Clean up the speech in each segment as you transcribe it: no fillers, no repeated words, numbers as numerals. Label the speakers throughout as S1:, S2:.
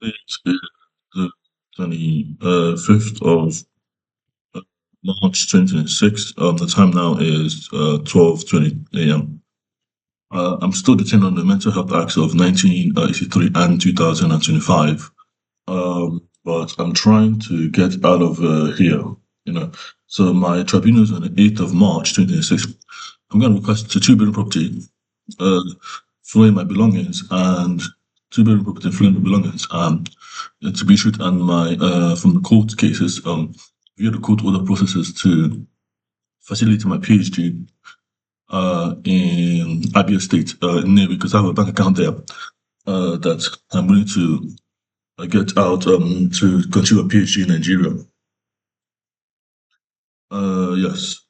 S1: It is the 25th of March 2026. The time now is 12:20 a.m. I'm still detained on the Mental Health Acts of 1983 and 2025. But I'm trying to get out of here, you know. So my tribunal is on the 8th of March 2026. I'm going to request a two-bedroom property, uh, fluent my belongings, and two-bedroom property fluent my belongings, to be issued and my from the court cases, via the court order processes to facilitate my PhD in Abia State, in Navy, because I have a bank account there that I'm willing to get out to continue a PhD in Nigeria. Yes,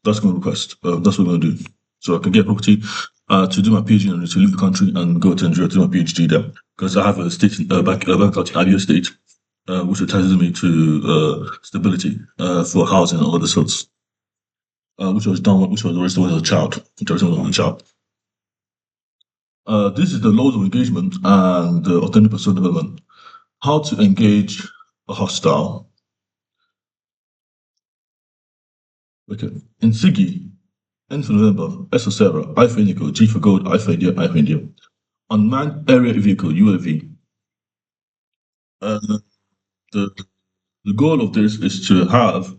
S1: that's my request. That's what I'm going to do. So I can get property to do my PhD and to leave the country and go to Nigeria to do my PhD there. Because I have a state bank account in Abia State, which entitles me to stability for housing and other sorts. Which was always when I was a child, which I was when I was a child. This is the laws of engagement and authentic personal development. How to engage a hostile. Okay. NSIGII, N for November, S for Sarah, I for Indigo, G for Gold, I for India, I for India. Unmanned aerial vehicle, UAV. Uh, the, the goal of this is to have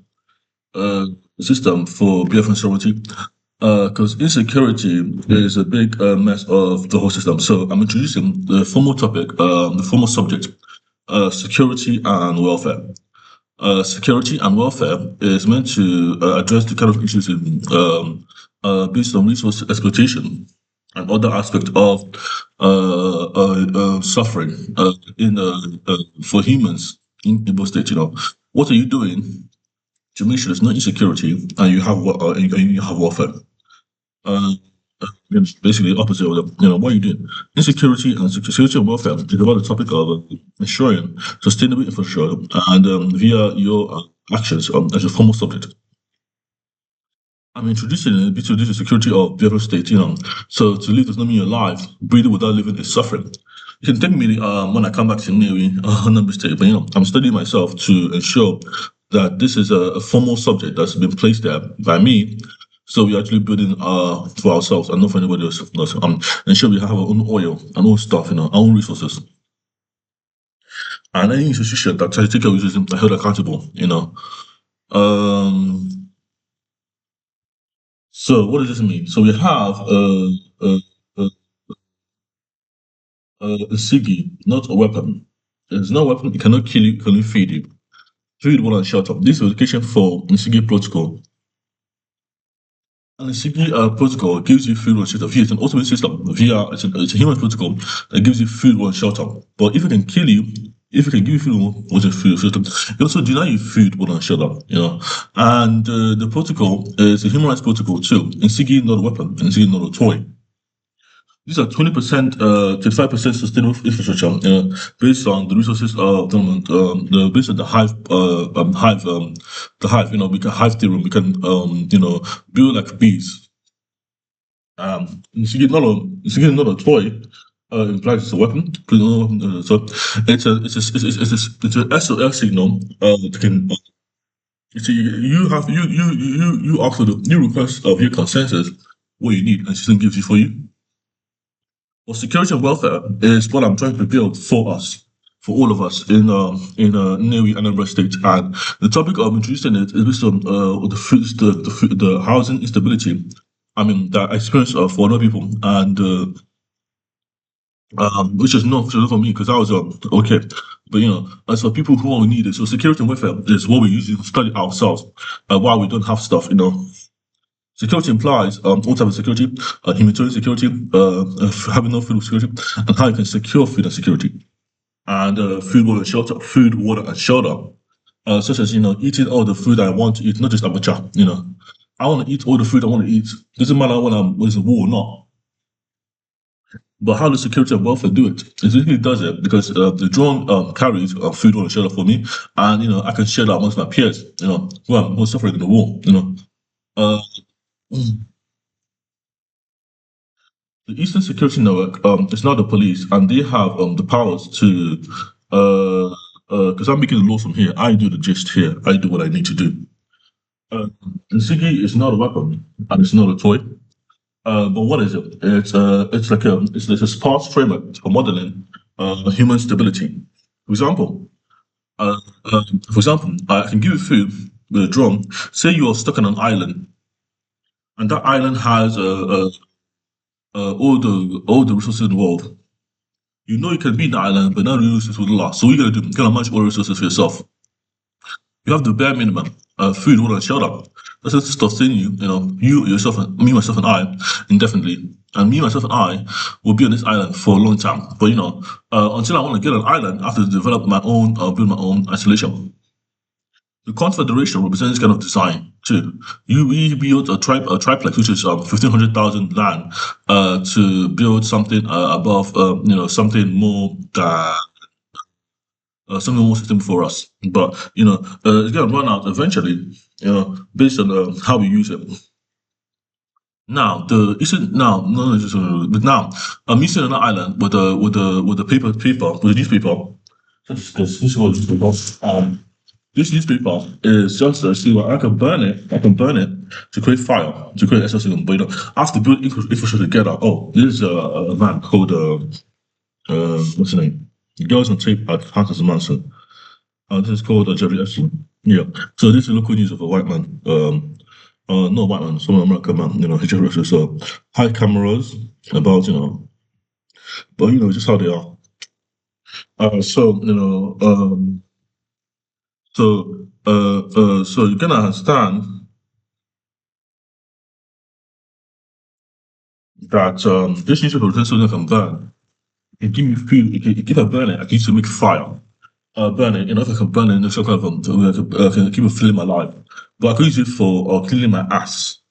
S1: a system for BFN sovereignty, because insecurity is a big mess of the whole system. So I'm introducing the formal topic, the formal subject, security and welfare. Security and welfare is meant to address the kind of issues based on resource exploitation and other aspects of suffering in for humans in both states. You know, what are you doing to make sure there's no insecurity and you have welfare? Uh, it's basically the opposite of them. You know, what are you doing? Insecurity and security and welfare is about the topic of ensuring sustainable infrastructure and via your actions as a formal subject. I'm introducing a bit to the security of the state, you know. So to live does not mean you're alive. Breathing without living is suffering. You can take me when I come back to Navy, number state, but you know, I'm studying myself to ensure that this is a formal subject that's been placed there by me. So we're actually building for ourselves and not for anybody else. Ensure we have our own oil and own stuff, you know, our own resources. And any institution that tries to take our resources are held accountable, you know. Um so what does this mean? So we have a, a SIGI, not a weapon. It's not a weapon, it cannot kill you, it can only feed you. Feed, water, and shelter. This is education for NSIGI protocol. And the NSIGI protocol gives you food, water, shelter. Via it's an automated system. It's a human protocol that gives you food, water, and shelter. But if it can kill you, if it can give you food, water, food, shelter, it also deny you food, water, and shelter. You know, and the protocol is a human rights protocol too. NSIGI not a weapon, NSIGI not a toy. These are 20%, 25% sustainable infrastructure based on the resources of government, based on the hive, you know, we can hive theory, we can, you know, build like bees. It's not a toy, implies it's a weapon. So it's a SOS signal that can, you see, you ask for the new request of your consensus, what you need, and the system gives you for you. Well, security and welfare is what I'm trying to build for us, for all of us in Newry and Anambra State. And the topic of introducing it is based on the housing instability. I mean, that I experience for other people, and which is not for me because I was okay. But you know, as for people who only need it, so security and welfare is what we usually study ourselves, while we don't have stuff, you know. Security implies all types of security, humanitarian security, having no food security, and how you can secure food and security, and food, water, and shelter, such as you know, eating all the food I want to eat, not just abacha. You know, I want to eat all the food I want to eat. Doesn't matter when it's a war or not. But how does security and welfare do it? It basically does it because the drone carries food, water, and shelter for me, and you know, I can share that amongst my peers. You know, who are suffering in the war. You know. Uh, The Eastern Security Network is now the police, and they have the powers to because I'm making the laws from here. I do the gist here. I do what I need to do. NSIGII is not a weapon and it's not a toy. But what is it? It's like it's a sparse framework for modeling human stability. For example, uh, I can give you food with a drone. Say you are stuck on an island, and that island has all the resources in the world. You know you can be in the island, but none of the resources will last. So what you gotta do? You gotta manage all the resources for yourself. You have the bare minimum: food, water, and shelter. That's just sustain you. You know, you yourself, and me, myself, and I, indefinitely. And me, myself, and I will be on this island for a long time. But you know, until I want to get on an island, I have to develop my own, build my own isolation. The Confederation represents this kind of design too. We built a triplex, which is 1,500,000 land, to build something above, something more something more system for us. But you know, it's gonna run out eventually. You know, based on how we use it. Now the issue now no no just but now I'm using an island with the paper with the newspaper. This is what newspaper. This newspaper is just see what I can burn it. I can burn it to create fire to create SOS. But you know, I have to build infrastructure together. Oh, this is a man called what's his name? He goes on tape at Hunter's Manson. This is called Jerry Epstein. Yeah. So this is local news of a white man. No white man, some American man. You know, he just so high cameras about but you know just how they are. So you know, so you can understand that this newspaper potential can burn. It give me food. It give a burner. I can use to make fire. Burning, you know, if I can burn it in some kind of can keep it feeling alive. But I could use it for cleaning my ass.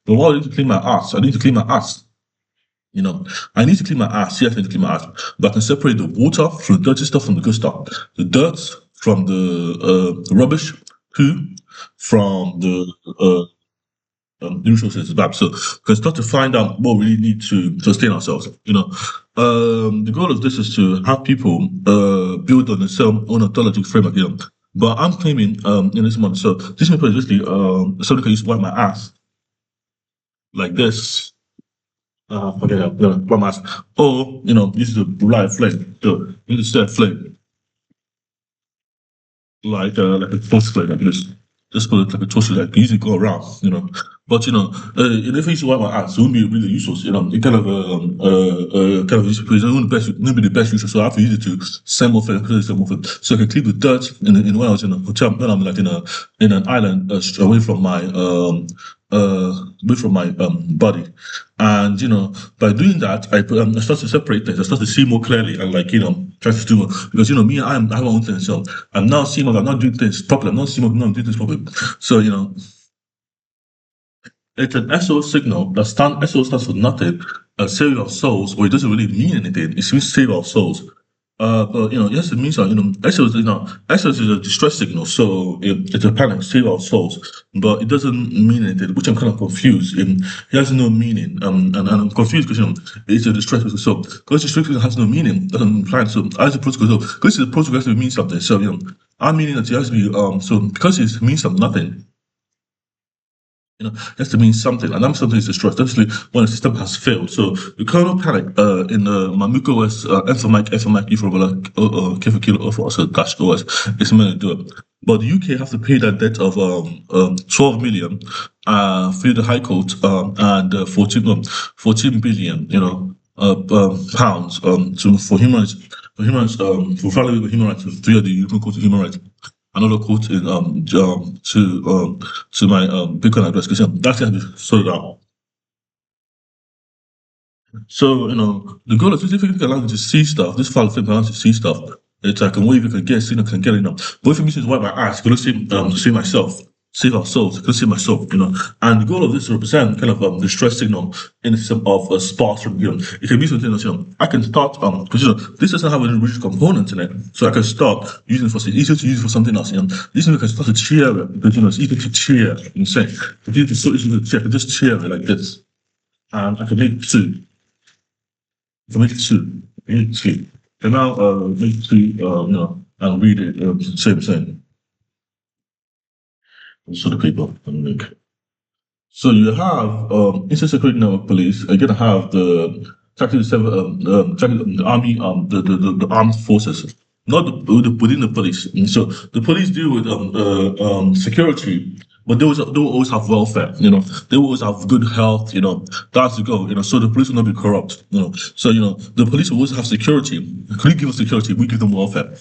S1: But what I need to clean my ass, I need to clean my ass. You know, I need to clean my ass. Yes, I need to clean my ass. But I can separate the water from the dirty stuff from the good stuff. The dirt from the rubbish, poo from the resources bad. So we can start to find out what we really need to sustain ourselves. You know, the goal of this is to have people build on their own ontological framework. You know, but I'm claiming in this month. So this paper is basically something can use to wipe my ass like this. Okay, wipe my ass. Or you know, this is a live flame. So you just set flame like a toast flame like this. Just put it like a toast like easy go around. You know. But you know, if I used to wipe my ass, it wouldn't be really useful. You know, it kind of useful. It wouldn't be the best use. So I have to use it to send off it, so I can clean the dirt. In when I was in a hotel, when I'm like in an island away from my body, and you know, by doing that, I start to separate things. I start to see more clearly, and like you know, try to do more because you know me, I have my own thing. So I'm now seeing I'm not doing things properly. I'm not seeing I'm not doing things properly. So you know. It's an SO signal. SO stands for nothing. Save our souls, or it doesn't really mean anything. It means save our souls. But you know, yes, it means SO is SO is a distress signal, so it's a panic, save our souls. But it doesn't mean anything, which I'm kind of confused. It has no meaning. And I'm confused because it's a distress signal. So because distress signal has no meaning, doesn't imply so as a protocol. So because the protocol has to mean something. So I'm meaning that it has to be so because it means something nothing. You know, it has to mean something, and that something is destroyed, especially when the system has failed. So the kernel panic in the MMUCO OS FMIC E for K for kilo for also dash OS is meant to do it. But the UK have to pay that debt of 12 million through the High Court and 14 billion, you know, pounds for human rights, for violating the human rights through the European Court of Human Rights. Another quote in to my Bitcoin address because that can be sorted out. So you know the goal is if you can allow me to see stuff, this file thing allows you to see stuff. It's like a way you can get seen, can get it. But if you use wipe my ass, can see myself, save ourselves, can see myself, you know. And the goal of this is to represent kind of the stress signal in the system of a sparse from it can be something that I can start because this doesn't have any rigid components in it, so I can start using it for it's easier to use it for something else. This one can start to cheer it because it's easy to cheer. You say it's so easy to cheer. I can just cheer it like this, and I can make two. I can make two. I can make two. can now basically and read it same thing. So the people and link. So you have instant security network police. You're gonna have the army, the armed forces, not within the police. And so the police deal with security, but they will always have welfare. They will always have good health. That's the goal. So the police will not be corrupt. So the police will always have security. Could you give us security? We give them welfare.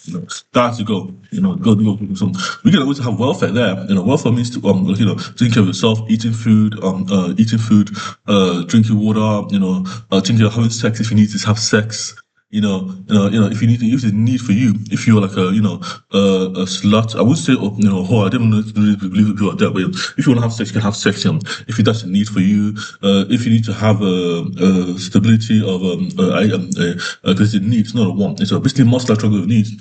S1: That's the goal. Go. So we can always have welfare there. Welfare means to taking care of yourself, eating food, drinking water. Taking care of having sex if you need to have sex. If you need, if there's a need for you, if you're like a slut, I would say, whore. I don't know, believe people are that way. If you want to have sex, you can have sex. If that's a need for you, if you need to have stability of because it's a need, it's not a want. It's basically muscular triangle of needs,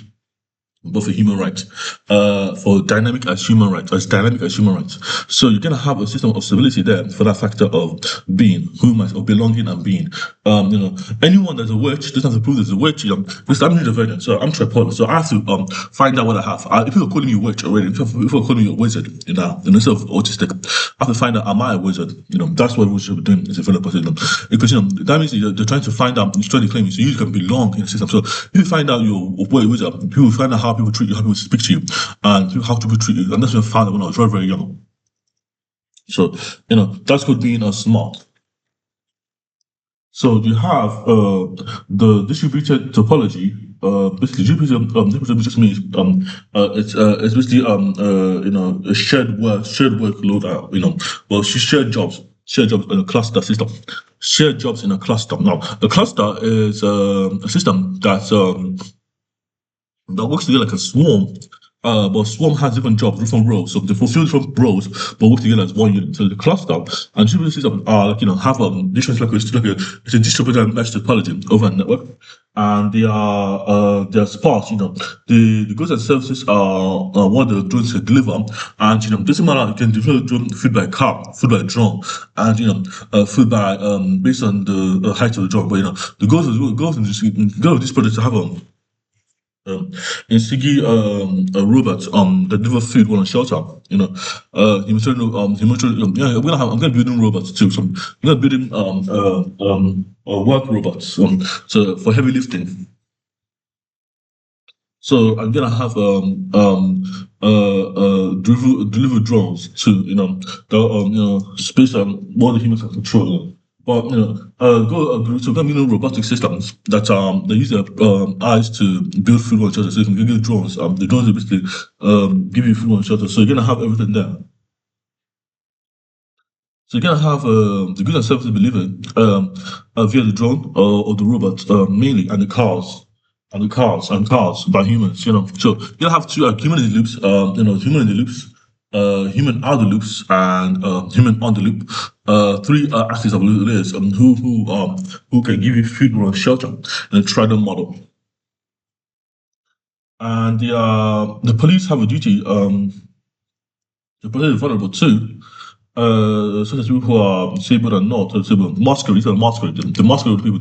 S1: but for human rights, for dynamic as human rights, as dynamic as human rights. So you're gonna have a system of stability there for that factor of being, of belonging and being. Anyone that's a witch doesn't have to prove there's a witch. Because I'm neurodivergent, so I'm tripolar, so I have to find out what I have. If people are calling me witch already, if people are calling me a wizard, instead of autistic, I have to find out, am I a wizard? That's what we should be doing as a developer system. Because that means they're trying to find out, you're trying to claim you, so you can belong in the system. So if you find out you're a wizard, people find out how people treat you, how people speak to you, and how people treat you. And that's what I found out when I was very, very young. So, that's called being smart. So you have the distributed topology. Basically, distributed just means it's basically a shared workload. Shared jobs in a cluster system. Shared jobs in a cluster. Now, a cluster is a system that works together like a swarm. But swarm has different jobs, different roles. So they fulfill different roles, but work together as one unit. So the cluster and distributed system are have it's a distributed mesh topology over a network, and they are sparse. The goods and services are what the drones can deliver, and doesn't matter. You can deliver drone food by car, food by drone, and food by based on the height of the drone. But the goals of this project to have NSIGII robots that deliver food while on shelter. I'm gonna be building robots too. So I'm gonna be building work robots so for heavy lifting. So I'm gonna have deliver drones to space more the humans can control. But so we're building robotic systems that they use their eyes to build food on shelter. So you can give drones. The drones will basically give you food on shelter. So you're gonna have everything there. So you're gonna have the goods and services delivered via the drone or the robots mainly, and the cars by humans. So you'll have two human in the loops. Human in the loops, human out the loops, and human on the loop. Three axes of layers who can give you food or shelter in a trident model. And the police have a duty. The police is vulnerable too. Such as people who are disabled and not disabled. Masquerade, the masquerade people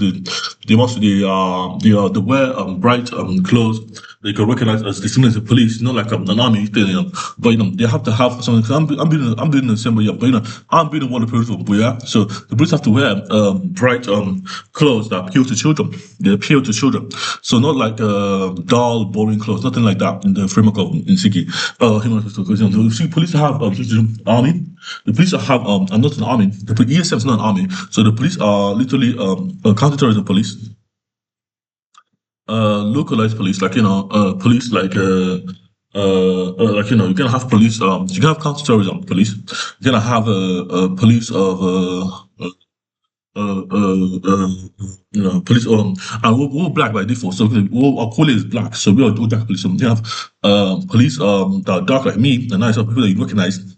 S1: they wear bright clothes they can recognize as similar to police, not like an army thing, but they have to have something. Cause I'm building the same way, but I'm building one of the people, yeah. So the police have to wear bright clothes that appeal to children. They appeal to children. So not like dull, boring clothes, nothing like that in the framework of NSIGII. Human rights because police have army. The police have are not an army. The ESM is not an army. So the police are literally counterterrorism police. Localized police, like police you can have police. You can have counterterrorism police. You can have police of police and we're black by default, so our color is black, so we are all black police. So you have police that are dark like me, and nice people that you recognize.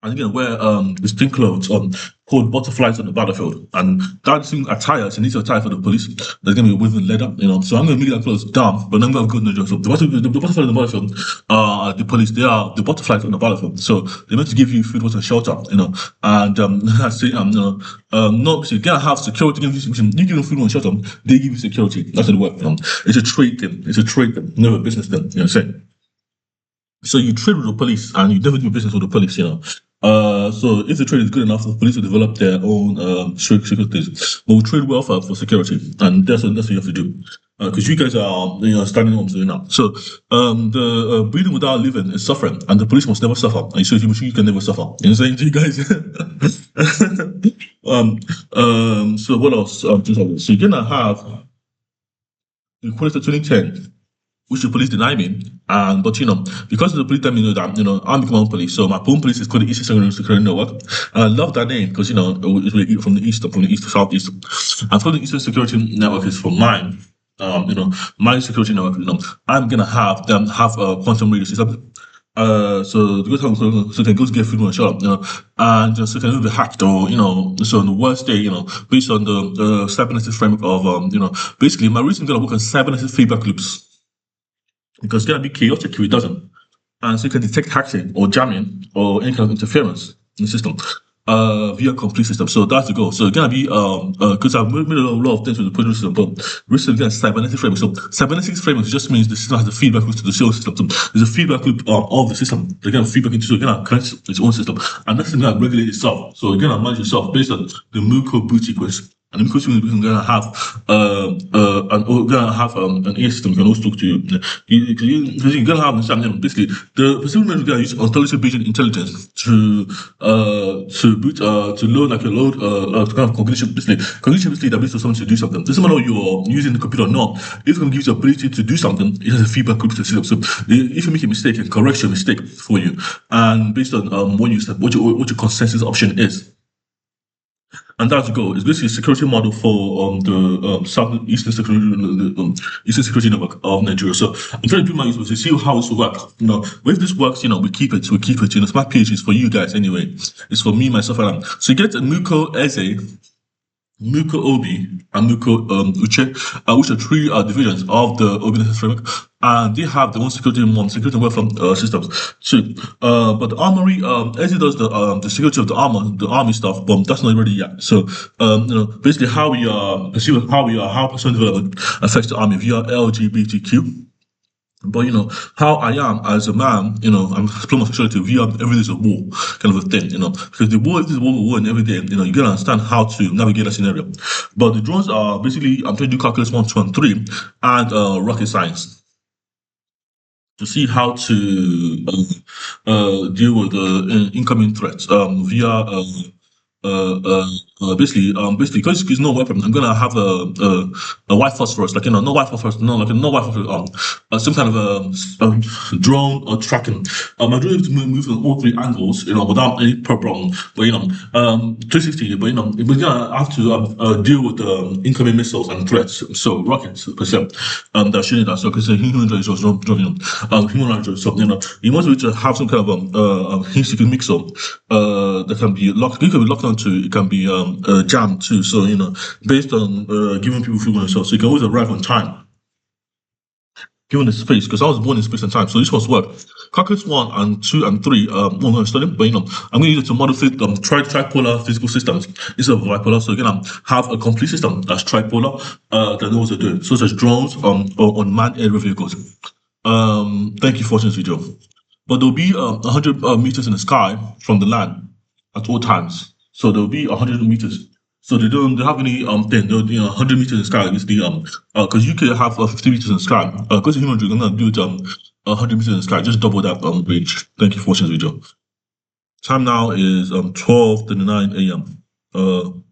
S1: and again wear distinct clothes called butterflies on the battlefield. And that same attire is an easy attire for the police. There's gonna be woven leather, So I'm gonna make that clothes down, but I'm gonna go to the so the butterflies on the battlefield the police, they are the butterflies on the battlefield. So they're meant to give you food, water, and shelter, And I say no, so you're gonna have security, you give them food and shelter, they give you security. That's the work. It's a trade thing, never a business thing, you know what I'm saying? So you trade with the police and you never do business with the police, So if the trade is good enough, the police will develop their own securities. But we trade well for security, and that's what you have to do. Because you guys are standing homes doing now. So the breathing without living is suffering, and the police must never suffer. And so you can never suffer. You know what I'm saying to you guys? So what else? So you're gonna have in 2010, which the police deny me. And but because the police tell me that I'm becoming my own police, so my own police is called the Eastern Security Network. And I love that name because it's really from the east to southeast. And for the Eastern Security Network is for mine. My security network. I'm gonna have them have a quantum radio system. So the good time so they go to get food and shut up, and so they can be hacked or so on the worst day, based on the cybernetic framework of basically my reason gonna work on cybernetic feedback loops. Because it's gonna be chaotic if it doesn't. And so you can detect hacking or jamming or any kind of interference in the system via complete system. So that's the goal. So it's gonna be because I've made a lot of things with the producer system, but recently again cybernetic framework. So cybernetic framework just means the system has a feedback loop to the sales system. So there's a feedback loop of the system. They're gonna feedback into it's gonna connect its own system. And that's gonna regulate itself. So you're gonna manage yourself based on the MMUCO boot sequence. And because we're gonna have an AI system can also talk to you. Because you're gonna have basically the facility manager gonna use ontology-based intelligence to boot to load kind of cognition basically that based on something to do something. Doesn't matter if you're using the computer or not, it's gonna give you the ability to do something. It has a feedback loop to the system. So if you make a mistake, it corrects your mistake for you. And based on what your consensus option is. And that's the goal. It's basically a security model for the Eastern Security Network of Nigeria. So I'm trying to do my use to see how this will work. But if this works, we keep it. It's my page is for you guys anyway. It's for me, myself, and so you get a MMUCO Eze, MMUCO Obi, and MMUCO Uche, which are three divisions of the Obi framework, and they have their own security welfare systems too. But the armory, Eze does the security of the army stuff, but that's not ready yet. So basically how we how personal development affects the army via LGBTQ. But how I am as a man, I'm exploring my sexuality via every day is a war kind of a thing, because the war is war and every day, you gotta understand how to navigate that scenario. But the drones are basically I'm trying to do calculus 1, 2, and 3 and rocket science to see how to deal with incoming threats via basically because it's no weapon, I'm gonna have a white phosphorus, no white phosphorus, no white phosphorus, some kind of drone or tracking. I'm able to move on all three angles, without any problem. But 360, but we're gonna have to deal with incoming missiles and threats. So rockets, per se, that's shooting that. So because human is also human language. So you want to have some kind of heuristic mixer that can be locked. It can be locked onto. It can be jammed too. So based on giving people food and stuff, so you can always arrive on time. Given the space, because I was born in space and time, so this was work. Calculus 1 and 2 and 3, I'm going to study, but I'm going to use it to model tripolar physical systems instead of bipolar. So again, have a complete system that's tripolar that knows what to do, such as drones or unmanned aerial vehicles. Thank you for watching this video. But there'll be 100 meters in the sky from the land at all times. So there'll be 100 meters. So they don't have any thing. They'll 100 meters in the sky. It's the because UK have 50 meters in the sky. Because the human, you're gonna do it 100 meters in the sky. Just double that range. Thank you for watching this video. Time now is 12:39 a.m.